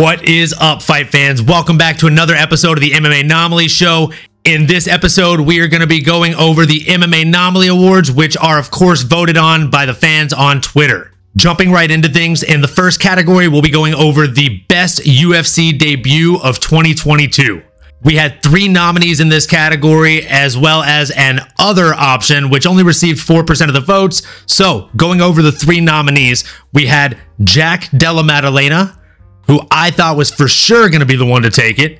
What is up, fight fans? Welcome back to another episode of the MMAnomaly show. In this episode, we are going to be going over the MMAnomaly awards, which are, of course, voted on by the fans on Twitter. Jumping right into things, in the first category, we'll be going over the best UFC debut of 2022. We had 3 nominees in this category, as well as an other option, which only received 4% of the votes. So, going over the 3 nominees, we had Jack Della Maddalena, who I thought was for sure going to be the one to take it,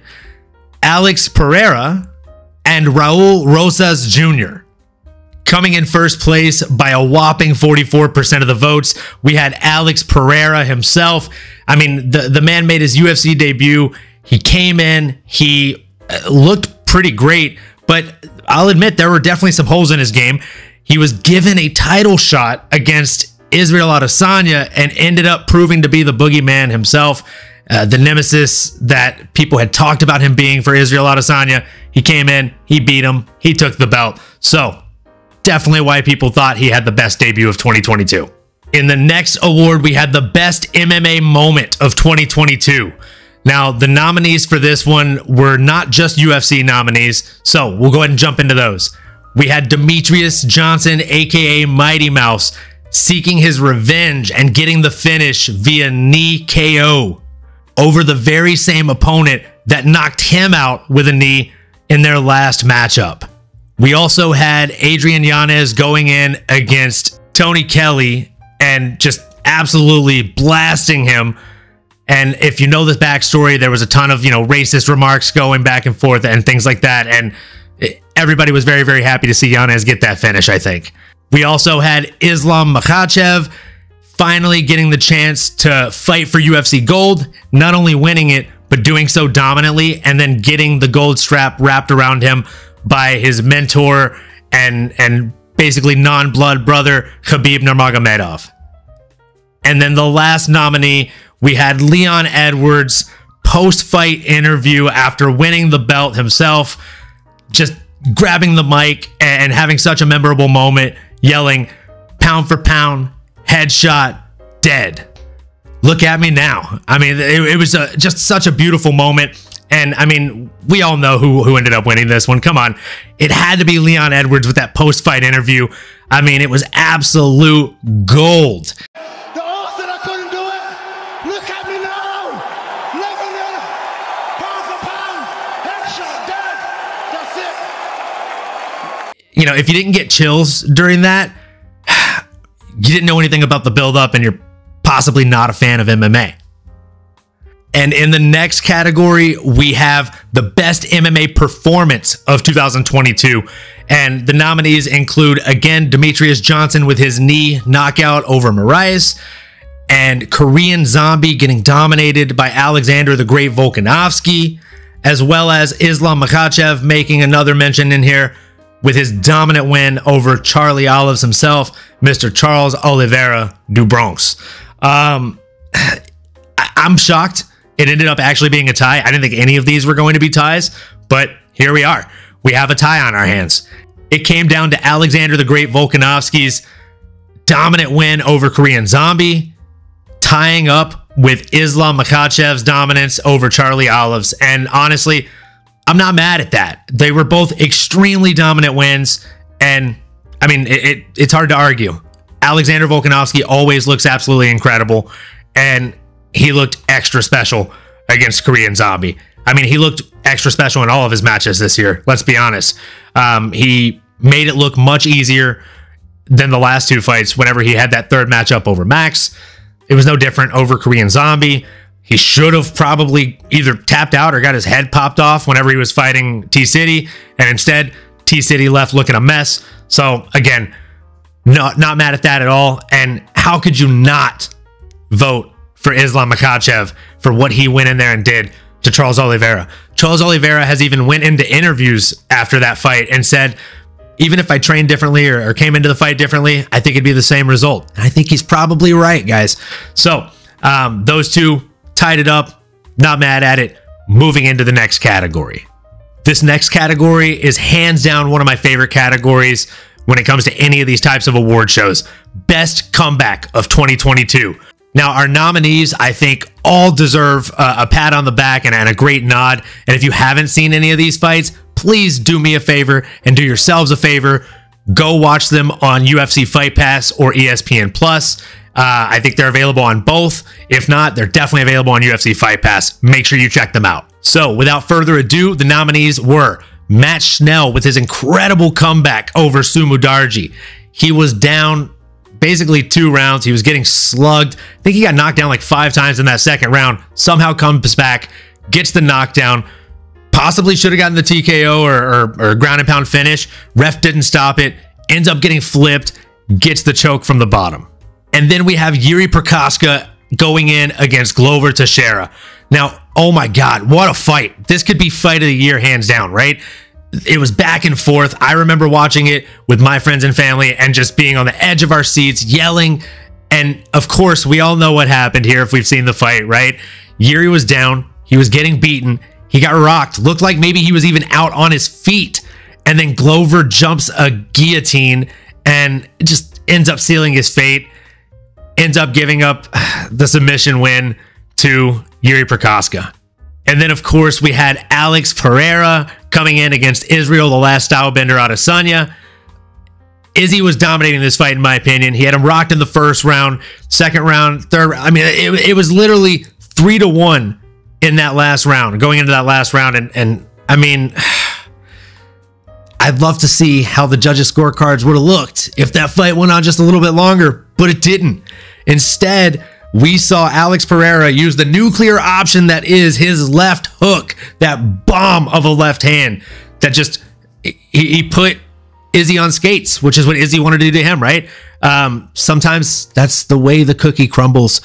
Alex Pereira, and Raul Rosas Jr. Coming in first place by a whopping 44% of the votes, we had Alex Pereira himself. I mean, the man made his UFC debut. He came in, he looked pretty great, but I'll admit there were definitely some holes in his game. He was given a title shot against Israel Adesanya and ended up proving to be the boogeyman himself, the nemesis that people had talked about him being for Israel Adesanya. He came in, he beat him, he took the belt. So definitely why people thought he had the best debut of 2022. In the next award, we had the best MMA moment of 2022. Now, the nominees for this one were not just UFC nominees, so we'll go ahead and jump into those. We had Demetrius Johnson, aka Mighty Mouse, seeking his revenge and getting the finish via knee KO over the very same opponent that knocked him out with a knee in their last matchup. We also had Adrian Yanez going in against Tony Kelly and just absolutely blasting him. And if you know the backstory, there was a ton of, racist remarks going back and forth and things like that. And everybody was very, very happy to see Yanez get that finish, I think. We also had Islam Makhachev finally getting the chance to fight for UFC gold, not only winning it, but doing so dominantly and then getting the gold strap wrapped around him by his mentor and basically non-blood brother, Khabib Nurmagomedov. And then the last nominee, we had Leon Edwards post-fight interview after winning the belt himself, just grabbing the mic and having such a memorable moment, yelling, "Pound for pound, headshot, dead. Look at me now." I mean, it was just such a beautiful moment. And I mean, we all know who ended up winning this one. Come on. It had to be Leon Edwards with that post-fight interview. I mean, it was absolute gold. The odds that I couldn't do it. Look at me now. Look at me. Pound for pound, headshot, dead. That's it. If you didn't get chills during that, you didn't know anything about the build-up and you're possibly not a fan of MMA. And in the next category, we have the best MMA performance of 2022. And the nominees include, again, Demetrius Johnson with his knee knockout over Moraes, and Korean Zombie getting dominated by Alexander the Great Volkanovski, as well as Islam Makhachev making another mention in here with his dominant win over Charlie Olives himself, Mr. Charles Oliveira du Bronx. I'm shocked it ended up actually being a tie. I didn't think any of these were going to be ties, but here we are. We have a tie on our hands. It came down to Alexander the Great Volkanovski's dominant win over Korean Zombie, tying up with Islam Makhachev's dominance over Charlie Olives. And honestly, I'm not mad at that. They were both extremely dominant wins, and I mean, it's hard to argue. Alexander Volkanovski always looks absolutely incredible, and he looked extra special against Korean Zombie. I mean, he looked extra special in all of his matches this year, let's be honest. He made it look much easier than the last 2 fights whenever he had that third matchup over Max. It was no different over Korean Zombie. He should have probably either tapped out or got his head popped off whenever he was fighting T-City, and instead, T-City left looking a mess. So, again, not mad at that at all. And how could you not vote for Islam Makhachev for what he went in there and did to Charles Oliveira? Charles Oliveira has even went into interviews after that fight and said, even if I trained differently or came into the fight differently, I think it'd be the same result. And I think he's probably right, guys. So, those two tied it up. Not mad at it. Moving into the next category. This next category is hands down one of my favorite categories when it comes to any of these types of award shows. Best comeback of 2022. Now, our nominees, I think, all deserve a pat on the back and a great nod. And if you haven't seen any of these fights, please do me a favor and do yourselves a favor. Go watch them on UFC Fight Pass or ESPN Plus. I think they're available on both. If not, they're definitely available on UFC Fight Pass. Make sure you check them out. So, without further ado, the nominees were Matt Schnell with his incredible comeback over Sumu Darji. He was down basically 2 rounds. He was getting slugged. I think he got knocked down like 5 times in that second round. Somehow comes back, gets the knockdown. Possibly should have gotten the TKO or ground and pound finish. Ref didn't stop it. Ends up getting flipped. Gets the choke from the bottom. And then we have Yuri Prokaska going in against Glover Teixeira. Now, oh my God, what a fight. This could be fight of the year, hands down, right? It was back and forth. I remember watching it with my friends and family and just being on the edge of our seats, yelling. And of course, we all know what happened here if we've seen the fight, right? Yuri was down. He was getting beaten. He got rocked. Looked like maybe he was even out on his feet. And then Glover jumps a guillotine and just ends up sealing his fate. Ends up giving up the submission win to Yuri Prokaska. And then, of course, we had Alex Pereira coming in against Israel, the last stylebender out of Sanya. Izzy was dominating this fight, in my opinion. He had him rocked in the first round, second round, third. I mean, it was literally 3-1 in that last round, going into that last round. And I mean, I'd love to see how the judges' scorecards would have looked if that fight went on just a little bit longer, but it didn't. Instead, we saw Alex Pereira use the nuclear option that is his left hook, that bomb of a left hand that just, he put Izzy on skates, which is what Izzy wanted to do to him, right? Sometimes that's the way the cookie crumbles.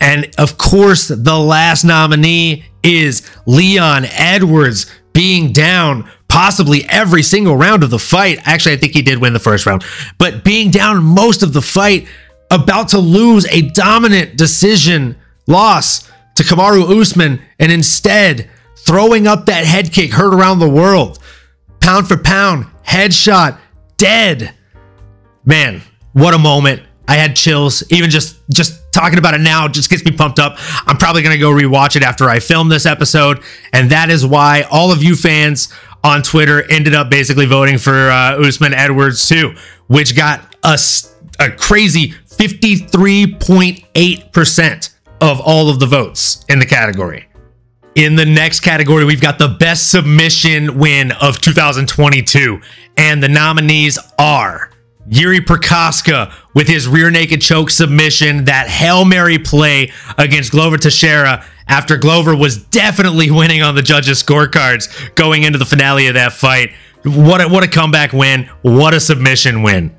And of course, the last nominee is Leon Edwards being down possibly every single round of the fight. Actually, I think he did win the first round, but being down most of the fight, about to lose a dominant decision loss to Kamaru Usman, and instead throwing up that head kick heard around the world. Pound for pound, headshot, dead. Man, what a moment. I had chills. Even just talking about it now just gets me pumped up. I'm probably going to go rewatch it after I film this episode, and that is why all of you fans on Twitter ended up basically voting for Usman Edwards too, which got us a crazy 53.8% of all of the votes in the category. In the next category, we've got the best submission win of 2022. And the nominees are Yuri Prokaska with his rear naked choke submission, that Hail Mary play against Glover Teixeira after Glover was definitely winning on the judges' scorecards going into the finale of that fight. What a comeback win. What a submission win.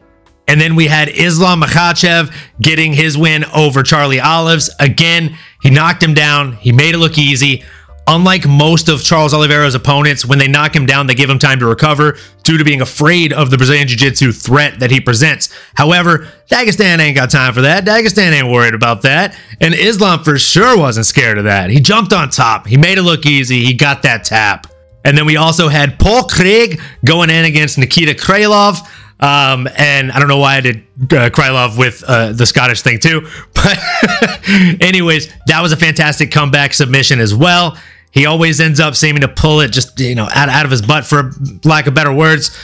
And then we had Islam Makhachev getting his win over Charlie Olives. Again, he knocked him down. He made it look easy. Unlike most of Charles Oliveira's opponents, when they knock him down, they give him time to recover due to being afraid of the Brazilian Jiu-Jitsu threat that he presents. However, Dagestan ain't got time for that. Dagestan ain't worried about that. And Islam for sure wasn't scared of that. He jumped on top. He made it look easy. He got that tap. And then we also had Paul Craig going in against Nikita Krylov. And I don't know why I did Krylov with the Scottish thing too. But anyways, that was a fantastic comeback submission as well. He always ends up seeming to pull it just, out of his butt, for lack of better words.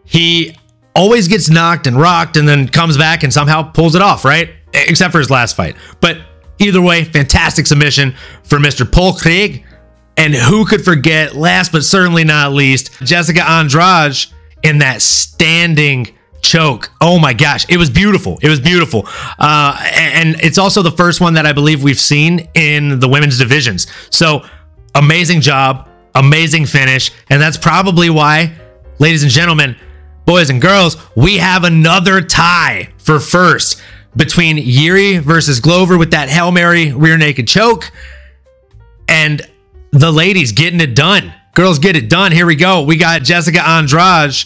He always gets knocked and rocked and then comes back and somehow pulls it off, right? Except for his last fight. But either way, fantastic submission for Mr. Paul Craig. And who could forget, last but certainly not least, Jessica Andrade in that standing choke. Oh my gosh, it was beautiful. It was beautiful. And it's also the first one that I believe we've seen in the women's divisions. So amazing job, amazing finish. And that's probably why, ladies and gentlemen, boys and girls, we have another tie for first between Yuri versus Glover with that Hail Mary rear naked choke, and the ladies getting it done. Girls get it done. Here we go. We got Jessica Andrade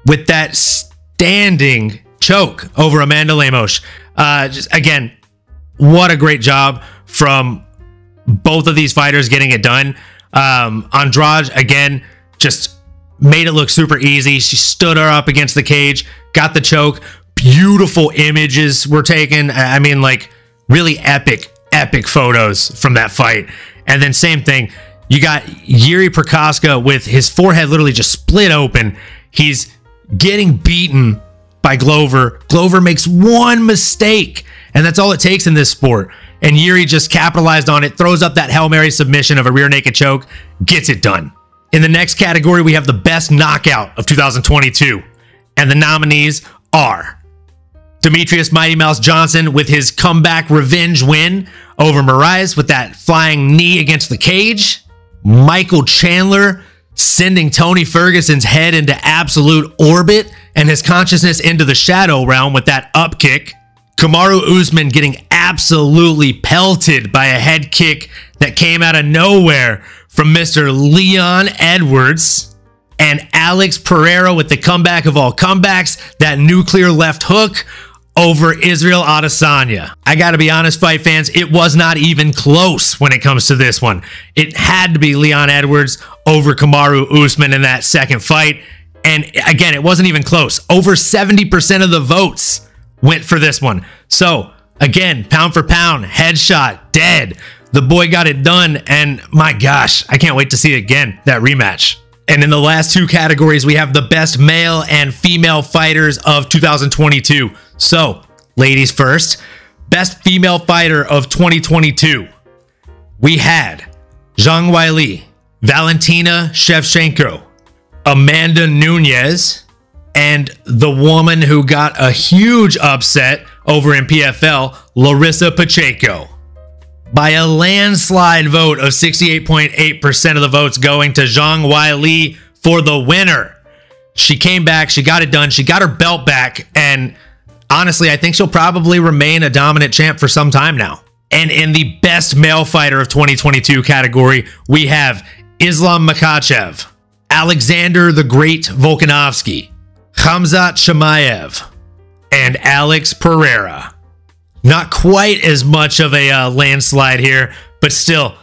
with that standing choke over Amanda Lemos. Just again, what a great job from both of these fighters getting it done. Andrade, again, just made it look super easy. She stood her up against the cage, got the choke. Beautiful images were taken. I mean, like, Really epic photos from that fight. And then same thing, you got Yuri Prokaska with his forehead literally just split open. He's getting beaten by Glover. Glover makes one mistake, and that's all it takes in this sport. And Yuri just capitalized on it, throws up that Hail Mary submission of a rear naked choke, gets it done. In the next category, we have the best knockout of 2022. And the nominees are Demetrius Mighty Mouse Johnson with his comeback revenge win over Moraes with that flying knee against the cage. Michael Chandler sending Tony Ferguson's head into absolute orbit and his consciousness into the shadow realm with that up kick. Kamaru Usman getting absolutely pelted by a head kick that came out of nowhere from Mr. Leon Edwards. And Alex Pereira with the comeback of all comebacks, that nuclear left hook over Israel Adesanya. I gotta be honest, fight fans, it was not even close when it comes to this one. It had to be Leon Edwards over Kamaru Usman in that second fight. And again, it wasn't even close. Over 70% of the votes went for this one. So again, pound for pound, headshot, dead. The boy got it done, and my gosh, I can't wait to see it again, that rematch. And in the last two categories, we have the best male and female fighters of 2022. So, ladies first, best female fighter of 2022. We had Zhang Weili, Valentina Shevchenko, Amanda Nunes, and the woman who got a huge upset over in PFL, Larissa Pacheco. By a landslide vote of 68.8% of the votes going to Zhang Weili for the winner. She came back, she got it done, she got her belt back, and honestly, I think she'll probably remain a dominant champ for some time now. And in the best male fighter of 2022 category, we have Islam Makhachev, Alexander the Great Volkanovski, Khamzat Chimaev, and Alex Pereira. Not quite as much of a landslide here, but still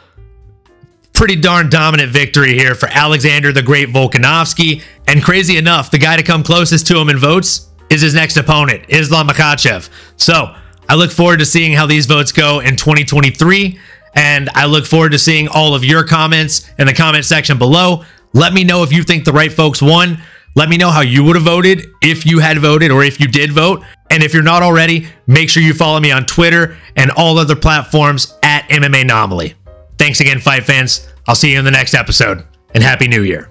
pretty darn dominant victory here for Alexander the Great Volkanovski. And crazy enough, the guy to come closest to him in votes is his next opponent, Islam Makhachev. So I look forward to seeing how these votes go in 2023. And I look forward to seeing all of your comments in the comment section below. Let me know if you think the right folks won. Let me know how you would have voted if you had voted or if you did vote. And if you're not already, make sure you follow me on Twitter and all other platforms at MMAnomaly. Thanks again, fight fans. I'll see you in the next episode, and Happy New Year.